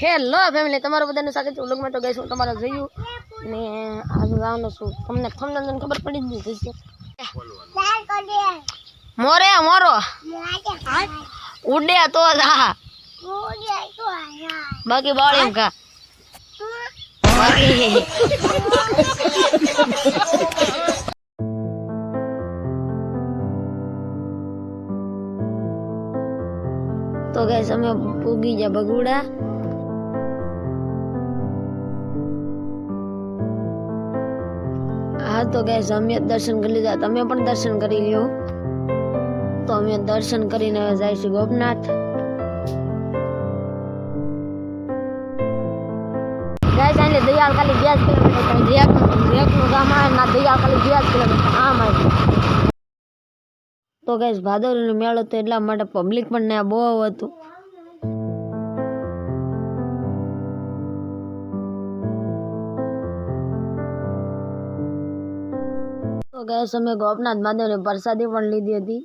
Hello family, તમારું બધાનું સ્વાગત છે વ્લોગમાં. તો ગઈશ હું તમારે જોયું ને આજે જવાનું છું. તમને ખબર પડી જ જશે. મોરે મોરો ઉડે તો જા, બાકી બાળ એમ કા તો ગઈશ અમે પૂગી જા બગુડા. હા તો ગઈશ અમે દર્શન કરી લીધા, તમે પણ દર્શન કરી લ્યો. તો અમે દર્શન કરીને જઈશું ગોપનાથ. ગાઈસ આને દયાળ ખાલી 2 કિલોમીટર રેકનું ગામ આવે ના, દયાળ ખાલી 2 કિલોમીટર આમ આવે. તો ગાઈસ ભાદરનો મેળો તો એટલા માટે પબ્લિક પણ ને બહુ હતું. તો ગાઈસ અમે ગોપનાથ મહાદેવની પ્રસાદી પણ લીધી હતી.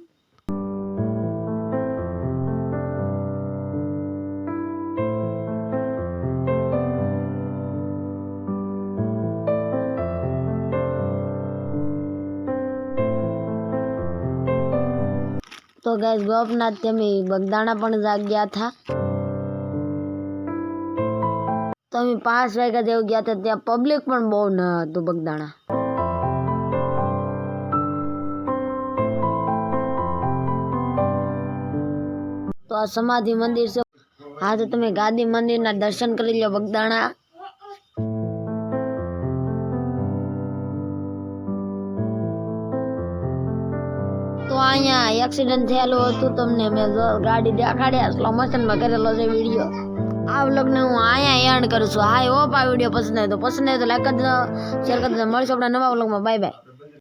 तो गैस गोपनाथ के અમે બગદાણા પણ ગયા था. તો અમે 5 વાગ્યા જેવું ગયા હતા. ત્યાં પબ્લિક પણ બહુ ન હતું બગદાણા. તો આ સમાધિ મંદિર છે. હા તો તમે ગાદી મંદિરના દર્શન કરી લો બગદાણા. તો અહીંયા એક્સિડન્ટ થયેલું હતું, તમને મેં ગાડી દેખાડ્યા, સ્લો મોશનમાં કરેલો છે વિડીયો. આ વ્લોગને હું અહીંયા એન્ડ કરું છું. હા હોપ આ વિડીયો પસંદ આવે તો લાઈક કરજો, શેર કરજો. મળીશું આપણા નવા વ્લોગમાં. Bye bye.